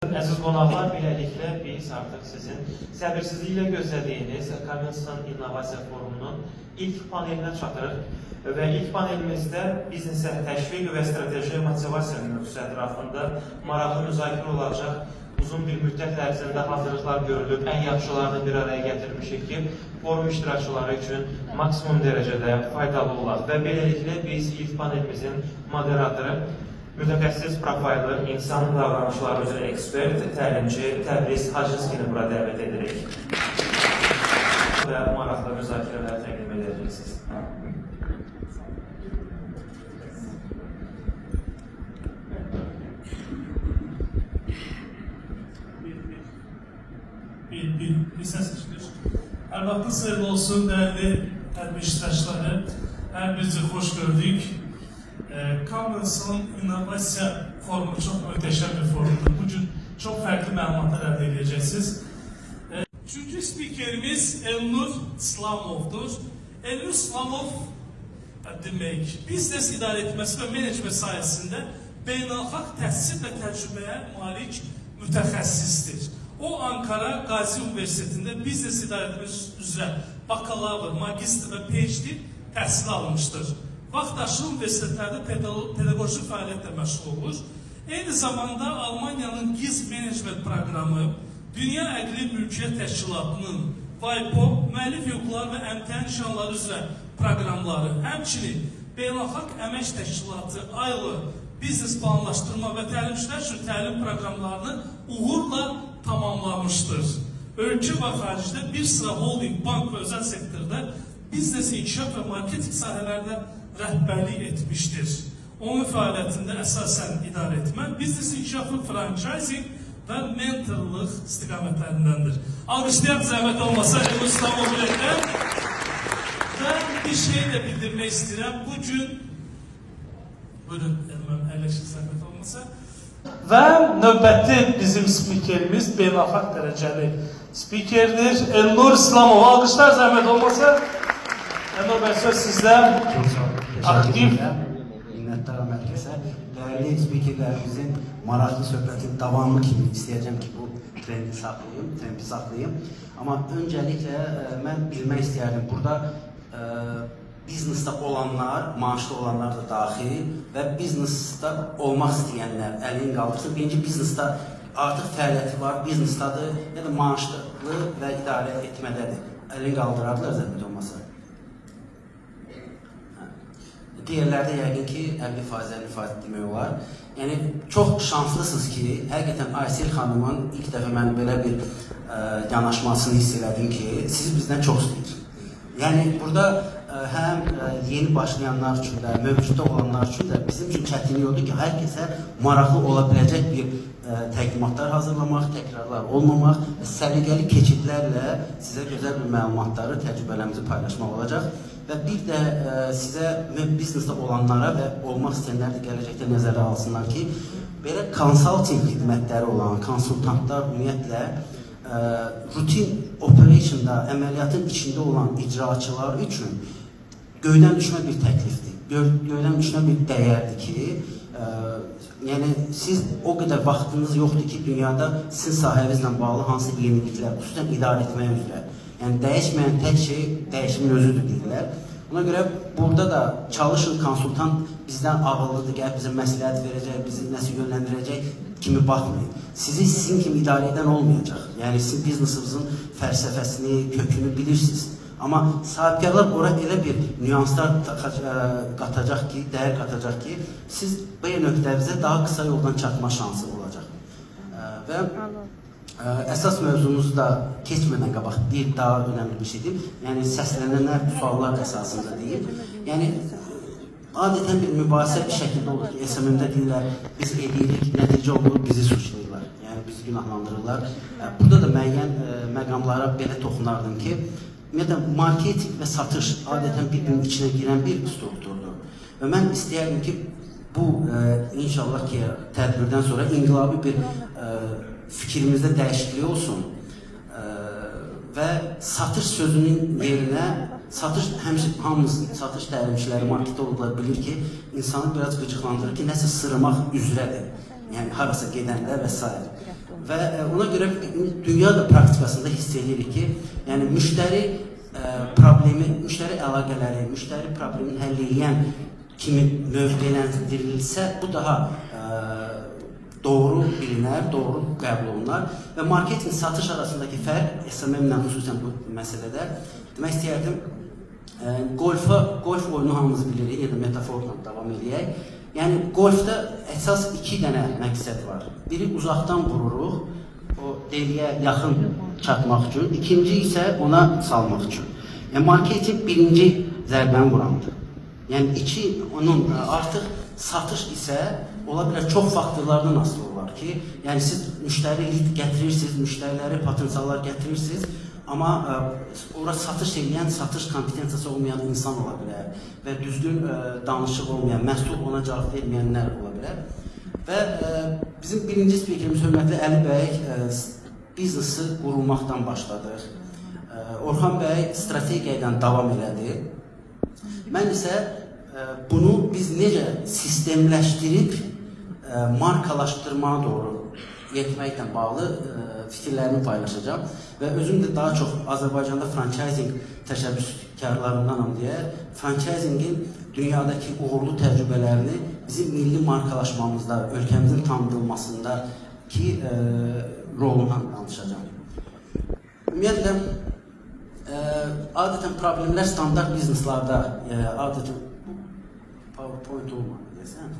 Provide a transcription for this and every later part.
Əziz qonaqlar, beləliklə biz artıq sizin səbirsizliklə gözlədiyiniz Commerzbank İnnovasiya Forumunun ilk panelinə çatırıq və ilk panelimizdə biznesə təşviq və strateji motivasiya mövzusu ətrafında maraqlı müzakirə olacaq. Uzun bir müddət ərzində hazırlıqlar görülüb, ən yaxşılarını bir araya gətirmişik ki, forum iştirakçıları üçün maksimum dərəcədə faydalı olaq və beləliklə biz ilk panelimizin moderatoru, mütəxəssis profaylı, insan davranışları üzrə ekspert, təlimçi Təbriz Hacınskini bura dəvət edirik. Və maraqlı müzakirələr təqdim edəcəksiniz. Bir səs çıxır. Hər vaxtınız xeyirli olsun, dəyərli tədbir iştirakçıları. Hər birinizi xoş gördük. Commerzbank İnnovasiya Forumu çox möhtəşəm bir forumdur. Bugün çox fərqli məlumatlar əldə edəcəksiniz. Üçüncü spikerimiz Elnur İslamovdur. Elnur İslamov demək, biznes idarə etməsi və menecment sayəsində beynəlxalq təhsil və təcrübəyə malik mütəxəssisdir. O, Ankara Qazi Universitetində biznes idarə etməsi üzrə bakalavr, magistr və PhD təhsil almışdır. Vaxtaşırı universitetlərdə pedaqoji fəaliyyətlə məşğul olur. Eyni zamanda Almaniyanın GIZ menecment proqramı, Dünya Əqli Mülkiyyət Təşkilatının WIPO, müəllif hüquqları və əmtəhan nişanları üzrə proqramları, həmçinin Beynəlxalq Əmək Təşkilatı aylı biznes planlaşdırma və təlimçilər üçün təlim proqramlarını uğurla tamamlamışdır. Ölkə və xaricdə bir sıra holding, bank və özəl sektorda biznes inkişaf və marketing sahələrdə rəhbərlik etmişdir. Onun fəaliyyətində əsasən idarə etmə, biznes inkişafı, franchising və mentorluq istiqamətlərindəndir. Alqışlayan zəhmət olmasa Elnur İslamov biləkdən və bir şey də bildirmək istəyirəm. Bugün, buyurun Elməm, əyləşin zəhmət olmasa. Və növbəti bizim spikerimiz beynəlxalq dərəcəli spikerdir. Elnur İslamov, alqışlar zəhmət olmasa. Elnur bəy, söz sizdə. Aktiv. Minnətdaram hər kəsə. Dəyərli spikerlərimizin maraqlı söhbətin davamı kimi istəyəcəm ki, bu trendi saxlayayım. Amma öncəliklə mən bilmək istəyərdim, burada biznesdə olanlar, maaşlı olanlar da daxil və biznesdə olmaq istəyənlər əlini qaldırsın. Birinci biznesdə artıq fəaliyyəti var, biznesdadır ya da maaşlı və idarə etmədədir. Əlini qaldırardılar zəhmət olmasa. Diğerlerde yəqin ki 50% demək olar. Yəni çox şanslısınız ki, həqiqətən Aysel xanımın ilk dəfə mən belə bir yanaşmasını hiss elədim ki, siz bizdən çox istəyir. Yəni burada həm yeni başlayanlar üçün də, mövcudda olanlar üçün də bizim üçün çətinlik oldu ki, hər kəsə maraqlı ola biləcək bir təqdimatlar hazırlamaq, təkrarlar olmamaq, səliqəli keçidlərlə sizə gözəl bir məlumatları, təcrübələrimizi paylaşmaq olacaq. Və bir də sizə biznesdə olanlara və olmaq istəyənlər də gələcəkdə nəzərə alsınlar ki, belə konsalting xidmətləri olan konsultantlar ümumiyyətlə rutin operationda, əməliyyatın içində olan icraçılar üçün göydən düşmə bir təklifdir, göydən düşmə bir dəyərdir ki, yəni siz o qədər vaxtınız yoxdur ki, dünyada sizin sahəvizlə bağlı hansı yeniliklər, xüsusən idarə etməyə üzrə. Yəni dəyişməyən tək şey dəyişimin özüdür deyirlər. Ona görə burada da çalışın, konsultant bizdən ağıllıdır, gəlib bizə məsləhət verəcək, bizi nəsə yönləndirəcək kimi baxmayın. Sizi sizin kimi idarə edən olmayacaq. Yəni sizin biznesinizin fəlsəfəsini, kökünü bilirsiniz. Amma sahibkarlar ora elə bir nüanslar qatacaq ki, dəyər qatacaq ki, siz bu nöqtəvizə daha qısa yoldan çatma şansı olacaq. Və əsas mövzumuzu da keçmədən qabaq bir daha önəmli bir şeydir. Yəni səslənənlər suallar əsasında deyil. Yəni adətən bir mübahisə bir şəkildə olur ki, SMM-də deyirlər, biz edirik, nəticə olur, bizi suçlayırlar. Yəni bizi günahlandırırlar. Burada da müəyyən məqamlara belə toxunardım ki, marketing və satış adətən bir-birinin içinə girən bir strukturdur. Və mən istəyərdim ki, bu inşallah ki, tədbirdən sonra inqilabi bir fikrimizdə dəyişiklik olsun və satış sözünün yerinə satış hamımız satış təlimçiləri marketdə oldular bilir ki, insanı biraz qıcıqlandırır ki, nəsə sırmaq üzrədir. Yəni harasa gedəndə və s. Və ona görə dünya da praktikasında hiss edirik ki, yəni müştəri problemi, müştəri əlaqələri, müştəri problemini həll edən kimi mövqeləndirilsə, bu daha doğru bilinər, doğru qəbul olunar və marketinq satış arasındakı fərq SMM-lə xüsusən bu məsələdə demək istəyərdim. Golf oyunu hamımız bilirik, ya da metaforla davam edək. Yəni golfda əsas 2 dənə məqsəd var. Biri uzaqdan vururuq, o deliyə yaxın çatmaq üçün, ikinci isə ona salmaq üçün. Yəni marketinq birinci zərbəni vurandır. Yəni onun artıq satış isə ola bilər çox faktorlardan asılı olar ki, yəni siz müştəri gətirirsiniz, müştəriləri, potensiallar gətirirsiniz, amma ora satış edən, satış kompetensiyası olmayan insan ola bilər və düzgün danışıq olmayan, məhsul ona cavab verməyənlər ola bilər. Və bizim birinci spikerimiz hörmətli Əli bəy biznesi qurulmaqdan başladıq. Orxan bəy strategiyadan davam elədi. Mən isə bunu biz necə sistemləşdirib markalaşdırmaya doğru yetməklə bağlı fikirlərimi paylaşacağım və özüm də daha çox Azərbaycanda franchising təşəbbüskarlarındanam deyə franchisingin dünyadakı uğurlu təcrübələrini bizim milli markalaşmamızda, ölkəmizin tanıdılmasındaki rolundan danışacağım. Ümumiyyətlə, adətən problemlər standart bizneslarda, adətən PowerPoint olmadı desəm.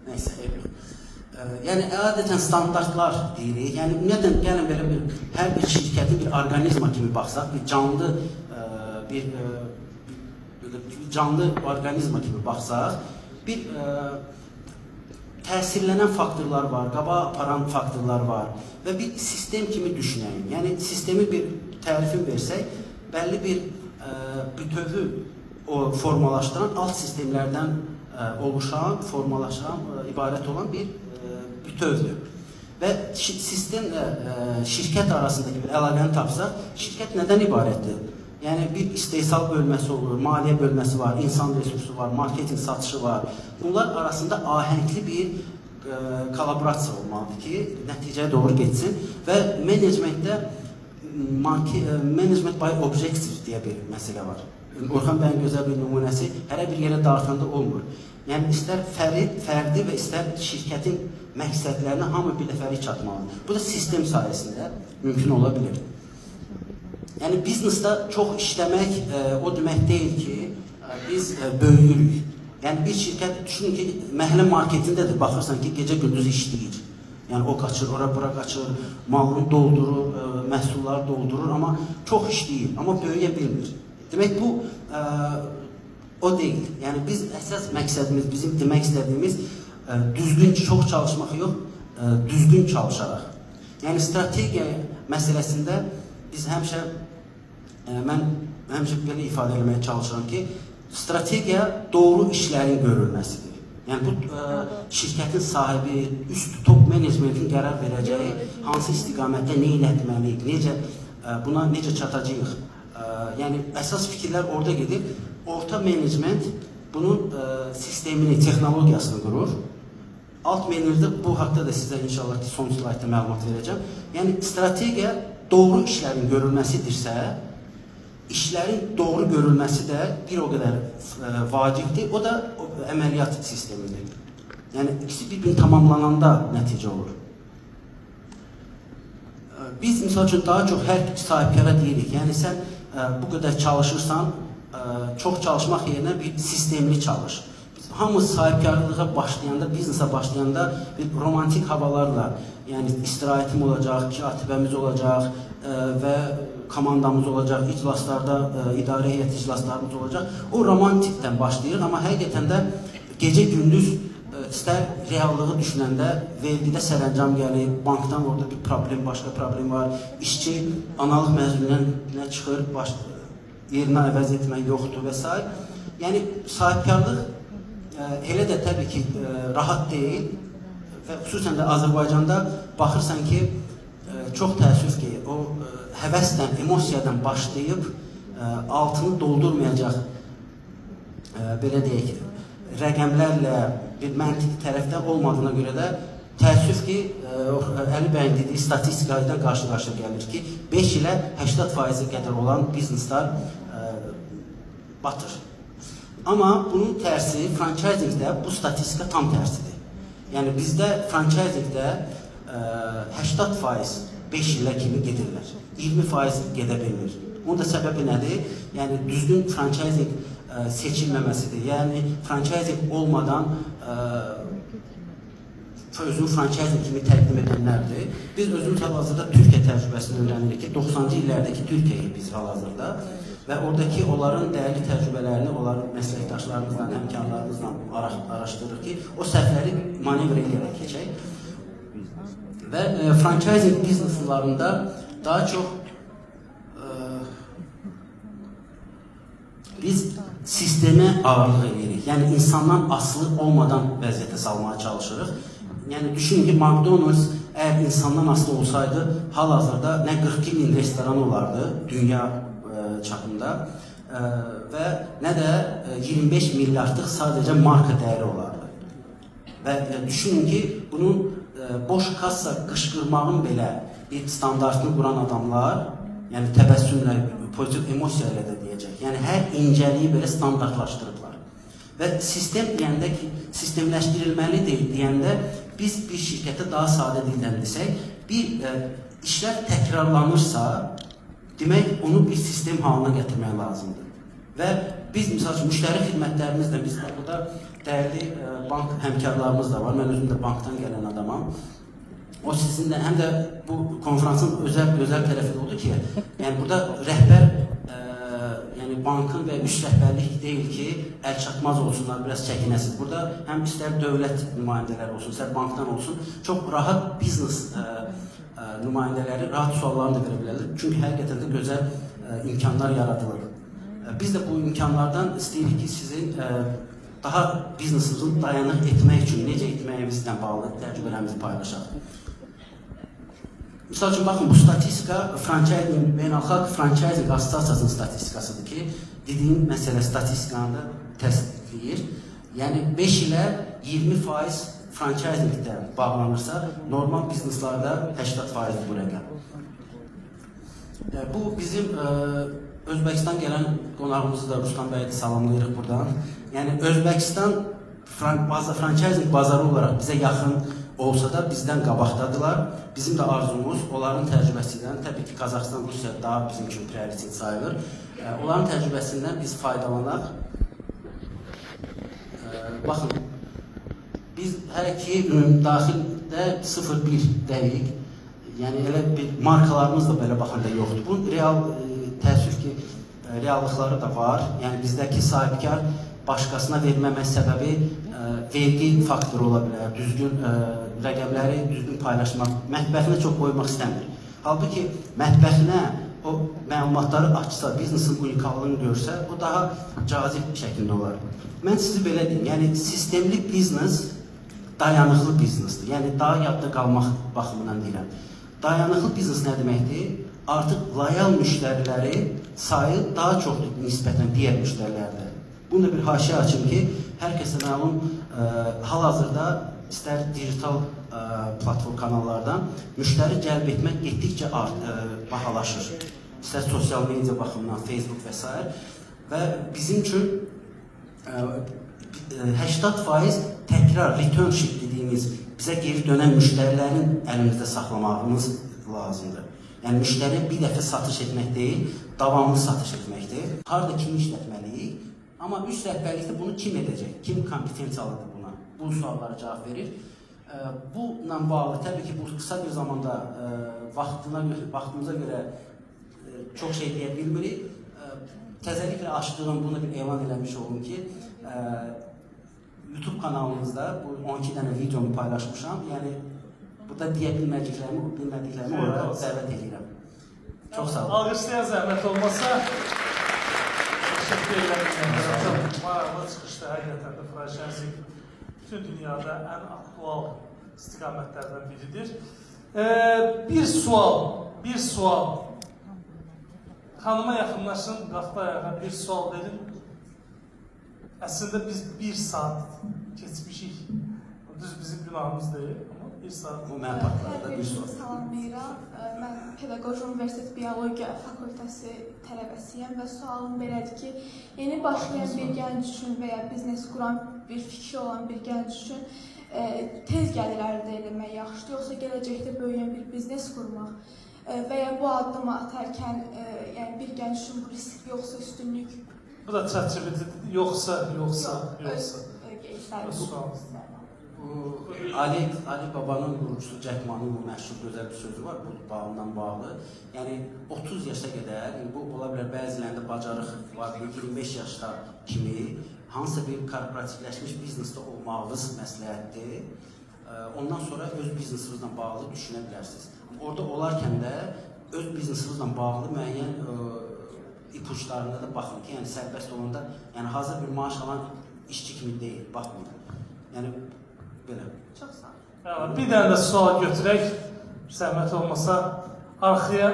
Neyse, yəni adətən standartlar deyirik. Yəni ümumiyyətlə gəlin belə hər bir şirkətin bir orqanizma kimi baxsaq, bir canlı orqanizma kimi baxsaq, bir təsirlənən faktorlar var, qabağa aparan faktorlar var və bir sistem kimi düşünəyin. Yəni sistemi bir tərifin versək, bəlli bir bütövü formalaşdıran alt sistemlərdən oluşan, formalaşan, ibarət olan bir bütövdür. Və sistemlə şirkət arasındakı bir əlaqəni tapsaq, şirkət nədən ibarətdir? Yəni bir istehsal bölməsi olur, maliyyə bölməsi var, insan resursu var, marketinq satışı var. Bunlar arasında ahəngli bir kolaborasiya olmalıdır ki, nəticəyə doğru getsin və menecmentdə management by objective deyə bir məsələ var. Orxan bəyin gözəl bir nümunəsi hər bir yerə dartanda olmur. Yəni istər fərdi və istər şirkətin məqsədlərinə hamı bir dəfəlik çatmalıdır. Bu da sistem sayəsində mümkün ola bilir. Yəni biznesdə çox işləmək o demək deyil ki, biz böyüyürük. Yəni bir şirkət düşünün ki, məhəllə marketindədir, baxırsan ki, gecə-gündüz işləyir. Yəni o qaçır, ora-bura qaçır, malını doldurur, məhsulları doldurur, amma çox işləyir, amma böyüyə bilmir. Demək bu o deyil. Yəni biz əsas məqsədimiz, bizim demək istədiyimiz düzgün, çox çalışmaq yox, düzgün çalışaraq. Yəni strategiya məsələsində biz həmişə, mən həmişə belə ifadə etməyə çalışıram ki, strategiya doğru işlərin görülməsidir. Yəni bu şirkətin sahibi, üst top menecmentin qərar verəcəyi, hansı istiqamətdə nə etməliyik, buna necə çatacağıq. Yəni əsas fikirlər orada gedib, orta menecment bunun sistemini, texnologiyasını qurur. Alt menüdə bu haqda da sizə inşallah ki, son slaytda məlumat verəcəm. Yəni strategiya doğru işlərin görülməsidirsə, işlərin doğru görülməsi də bir o qədər vacibdir. O da əməliyyat sistemidir. Yəni ikisi bir-birini tamamlananda nəticə olur. Biz misal üçün daha çox hər sahibkara deyirik. Yəni sən bu qədər çalışırsan, çox çalışmaq yerinə bir sistemli çalış. Hamı sahibkarlığa başlayanda, biznesa başlayanda bir romantik havalarla, yəni istirahətim olacaq, katibəmiz olacaq və komandamız olacaq, iclaslarda, idarə heyət iclaslarımız olacaq. O romantikdən başlayır, amma həqiqətən də gecə-gündüz istər reallığı düşünəndə vergidə sərəncam gəlir, bankdan orada bir problem, başqa problem var, işçi analıq məzuniyyətinə çıxır, yerinə əvəz etmək yoxdur və s. Yəni sahibkarlıq elə də təbii ki, rahat deyil və xüsusən də Azərbaycanda baxırsan ki, çox təəssüf ki, o həvəsdən, emosiyadan başlayıb altını doldurmayacaq, belə deyək, rəqəmlərlə bir məntiqi tərəfdə olmadığına görə də təəssüf ki, Əli bəyin dediyi statistika ilə qarşı-qarşıya gəlir ki, 5 ilə 80% qədər olan bizneslər batır. Amma bunun tərsi franchisingdə bu statistika tam tərsidir. Yəni bizdə franchisingdə 80% 5 ilə kimi gedirlər. 20% gedə bilmir. Onun da səbəbi nədir? Yəni düzgün franchising seçilməməsidir. Yəni franchising olmadan özünü franchising kimi təqdim edənlərdir. Biz özümüz hal-hazırda Türkiyə təcrübəsini öyrənirik ki, 90-cı illərdəki Türkiyəyi biz hal-hazırda və oradakı onların dəyərli təcrübələrini, onların məsləkdaşlarımızla, həmkarlarımızla araşdırırıq ki, o səhvləri manevr edərək keçək. Və franchising bizneslarında daha çox biz sistemə ağırlıq edirik. Yəni insandan asılı olmadan vəziyyətə salmaya çalışırıq. Yəni düşünün ki, McDonald's əgər insandan asılı olsaydı, hal-hazırda nə 42.000 restoran olardı dünya çapında və nə də 25 milyardlıq sadəcə marka dəyəri olardı. Və düşünün ki, bunun boş kassa qışqırmağın belə bir standartını quran adamlar, yəni təbəssümlə, pozitiv emosiya ilə də deyəcək. Yəni hər incəliyi belə standartlaşdırıblar. Və sistem deyəndə ki, sistemləşdirilməlidir deyəndə biz bir şirkətə daha sadə dildən desək, bir işlər təkrarlanırsa, demək onu bir sistem halına gətirmək lazımdır. Və biz misal üçün müştəri xidmətlərimizlə, biz burada dəyərli bank həmkarlarımız da var. Mən özüm də bankdan gələn adamam. O sizinlə həm də bu konferansın özəl tərəfi də odur ki, yəni burada rəhbər yəni bankın və üst rəhbərlik deyil ki, əl çatmaz olsunlar, biraz çəkinəsiz. Burada həm istər dövlət nümayəndələri olsun, istər bankdan olsun, çox rahat biznes nümayəndələri rahat suallarını da verə bilərlər. Çünki həqiqətən də gözəl imkanlar yaradılır. Biz də bu imkanlardan istəyirik ki, sizin daha biznesinizin dayanıq etmək üçün necə etməyimizlə bağlı təcrübələrimizi paylaşaq. Misal üçün, baxın, bu statistika Beynəlxalq Franchising Assosiasiyasının statistikasıdır ki, dediyim məsələ statistikanı da təsdiqləyir. Yəni 5 ilə 20% franchisingdə bağlanırsa, normal bizneslarda 80% bu rəqəm. Bu bizim Özbəkistan gələn qonağımızı da Ruslan bəyi salamlayırıq buradan. Yəni Özbəkistan franchising bazarı olaraq bizə yaxın olsa da bizdən qabaqdadılar. Bizim də arzumuz onların təcrübəsindən, təbii ki Qazaxıstan, Rusiya daha bizim üçün prioritet sayılır. Onların təcrübəsindən biz faydalanaq. Baxın, biz hələ ki daxildə 0-1 dəqiq, yəni elə bir markalarımız da belə baxanda yoxdur. Bu real, təəssüf ki, reallıqları da var. Yəni bizdəki sahibkar başqasına verməmək səbəbi vergi faktoru ola bilər, düzgün rəqəmləri düzgün paylaşmaq, mətbəxinə çox qoymaq istəmir. Halbuki mətbəxinə o məlumatları açsa, biznesin unikallığını görsə, o daha cazib şəkildə olar. Mən sizi belə deyim, yəni sistemli biznes dayanıqlı biznesdir. Yəni daha yadda qalmaq baxımından deyirəm. Dayanıqlı biznes nə deməkdir? Artıq loyal müştəriləri sayı daha çoxdur nisbətən digər müştərilərdə. Bunu da bir haşiyə açım ki, hər kəsə məlum hal-hazırda istər digital platform kanallardan müştəri cəlb etmək getdikcə bahalaşır. İstər sosial media baxımından, Facebook və s. Və bizim üçün 80% təkrar, returnship dediyimiz bizə geri dönən müştərilərin əlimizdə saxlamağımız lazımdır. Yəni müştəriyə bir dəfə satış etmək deyil, davamlı satış etməkdir. Harada kimi işlətməliyik? Amma üst rəhbərlikdə bunu kim edəcək? Kim kompetensiyalıdır buna? Bu suallara cavab verir. Bununla bağlı, təbii ki, bu qısa bir zamanda vaxtımıza görə çox şey deyə bilmirik. Təzəliklə açdığım, bunu bir elan eləmiş olum ki, YouTube kanalımızda bu 12 dənə videomu paylaşmışam. Yəni, burada deyə bilmədiklərimi orada dəvət edirəm. Çox sağ olun. Alqışlayan zəhmət olmasa, teşekkür ederim. Maraqlı çıxışdı, həqiqətən də franchising bütün dünyada ən aktual istiqamətlərdən biridir. Bir sual. Xanıma yaxınlaşın, qalxdı ayağa bir sual verin. Əslində biz 1 saat keçmişik. Düz bizim günahımız deyil, amma 1 bir saat. Bu mənim partlarda Hər bir sual. birinizi salamlayıram. Mən Pedaqoji Universitet Biologiya Fakültəsi tələbəsiyəm və sualım belədir ki, yeni başlayan bir gənc üçün və ya biznes quran bir fikri olan bir gənc üçün tez gəlir əldə etmək yaxşıdır, yoxsa gələcəkdə böyüyən bir biznes qurmaq və ya bu addımı atarkən yəni bir gənc üçün bu risk yoxsa üstünlük? Bu da çerçevede yoksa. Bu Ali Baba'nın qurucusu Jack Ma'nın bu məşhur gözəl bir sözü var bu bağımdan bağlı. Yəni 30 yaşa qədər, bu ola bilər bəzilərində bacarıq var, 25 yaşda kimi hansısa bir korporativləşmiş biznesdə olmağınız məsləhətdir. Ondan sonra öz biznesinizlə bağlı düşünə bilərsiniz. Orada olarkən də öz biznesinizlə bağlı müəyyən ipuçlarına da baxın ki, yəni sərbəst olanda, yəni hazır bir maaş alan işçi kimi deyil, baxmayın. Yəni belə. Çox sağ olun. Evet, bir tane de sual götürək, zəhmət olmasa arxaya.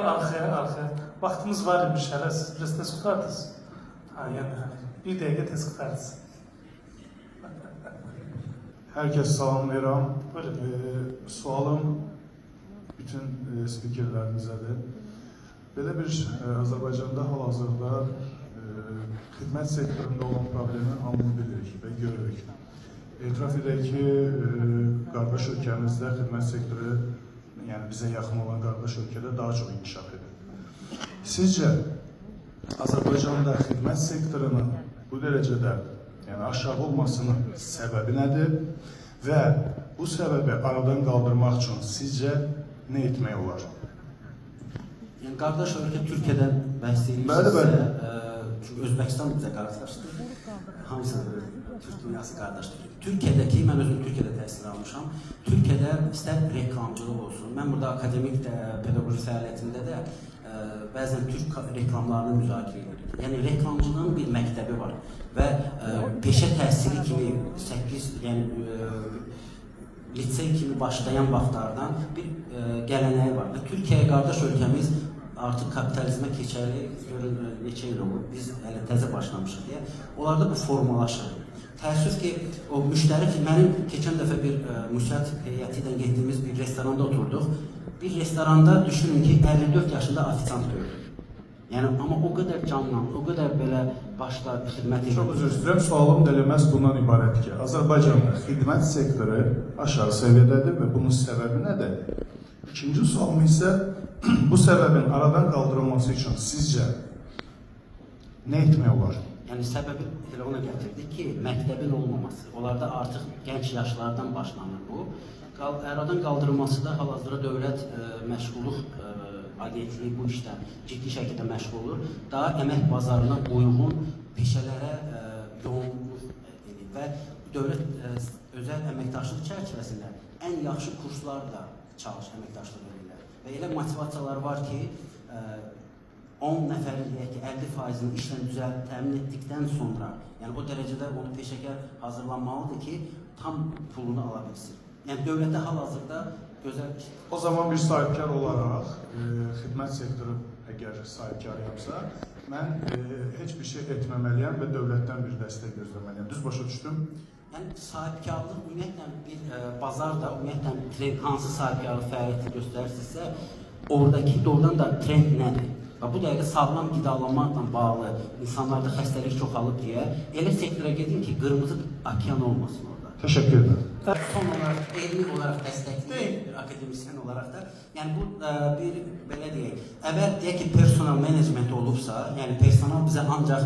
Vaxtımız var imiş hələ, siz biraz tez qutardınız. Yəni, bir dəqiqə tez qutardınız. Herkes salamlayıram. Buyurun. Sualım bütün spikerlərimizədir. Belə bir Azərbaycanda hal-hazırda xidmət sektorunda olan problemi hamımız bilirik və görürük. Etiraf edək ki, qardaş ölkəmizdə xidmət sektoru, yəni bizə yaxın olan qardaş ölkədə daha çox inkişaf edir. Sizcə, Azərbaycanda xidmət sektorunun bu dərəcədə aşağı olmasının səbəbi nədir və bu səbəbi aradan qaldırmaq üçün sizcə nə etmək olar? Yəni qardaş ölkə Türkiyədən bəhs Bəli, bəli. çünki Özbəkistan bizə qardaşdır. Hamısı Türk dünyası qardaşdır. Türkiyədəki, mən özüm Türkiyədə təhsil almışam. Türkiyədə istər reklamcılıq olsun. Mən burada akademik pedaqoji fəaliyyətimdə də bəzən Türk reklamlarını müzakirə edirik. Yəni reklamcılığın bir məktəbi var və peşə təhsili kimi 8, yəni lisey kimi başlayan vaxtlardan bir gələnəyi var və Türkiyəyə qardaş ölkəmiz artıq kapitalizmə keçəli görün neçə il olur, biz hələ təzə başlamışıq deyə, onlarda bu formalaşır. Təəssüf ki, o müştəri, mənim keçən dəfə bir müsait heyəti ilə getdiyimiz bir restoranda oturduq. Bir restoranda düşünün ki, 54 yaşında ofisant gördük. Yəni, amma o qədər canla, o qədər belə başlar xidmət edir. Çox üzr istəyirəm, sualım da elə məhz bundan ibarət ki, Azərbaycanda xidmət sektoru aşağı səviyyədədir və bunun səbəbi nədir? İkinci sualım isə, bu səbəbin aradan qaldırılması üçün sizcə nə etmək olar? Yəni səbəbi elə ona gətirdik ki, məktəbin olmaması. Onlarda artıq gənc yaşlardan başlanır bu. Aradan qaldırılması da hal-hazırda dövlət məşğulluq agentliyi bu işdə ciddi şəkildə məşğul olur. Daha əmək bazarına uyğun peşələrə yoğunluq edir və dövlət özəl əməkdaşlıq çərçivəsində ən yaxşı kurslarla əməkdaşlıq edirlər. Və elə motivasiyalar var ki, 10 nəfərin, 50%-ni işlə təmin etdikdən sonra, yəni o dərəcədə onu peşəkar hazırlanmalıdır ki, tam pulunu ala bilsin. Yəni dövlətdə hal-hazırda gözəl... O zaman bir sahibkar olaraq, xidmət sektoru əgər sahibkarıyamsa, mən heç bir şey etməməliyəm və dövlətdən bir dəstək gözləməliyəm. Düz başa düşdüm? Yəni sahibkarlıq ümumiyyətlə bir bazarda, ümumiyyətlə hansı sahibkarlıq fəaliyyəti göstərirsinizsə, oradakı doğrudan da trend nədir? Və bu dəqiqə sağlam qidalanmaqla bağlı insanlarda xəstəlik çoxalıb deyə elə sektora gedin ki, qırmızı okean olmasın orada. Təşəkkür edirəm. Son olaraq, elmi olaraq dəstəkləyək, bir akademisyen olaraq da, yəni bu bir, belə deyək, əvvəl deyək ki, personal management olubsa, yəni personal bizə ancaq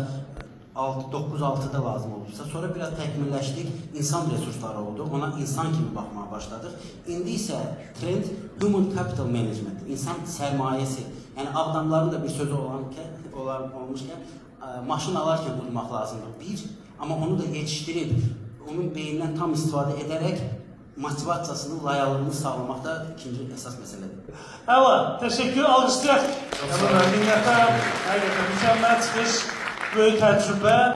9-6-da lazım olubsa, sonra biraz təkmilləşdik, insan resursları oldu, ona insan kimi baxmağa başladıq. İndi isə trend human capital management, insan sərmayəsi. Yəni adamların da bir sözü olmuşkən, maşın alarkən bulmaq lazımdır, bir, amma onu da yetişdirib, onun beyindən tam istifadə edərək motivasiyasını, layalığını sağlamaq da ikinci əsas məsələdir. Əla, təşəkkür, alqışlayaq. Həqiqətən mükəmməl çıxış, böyük təcrübə.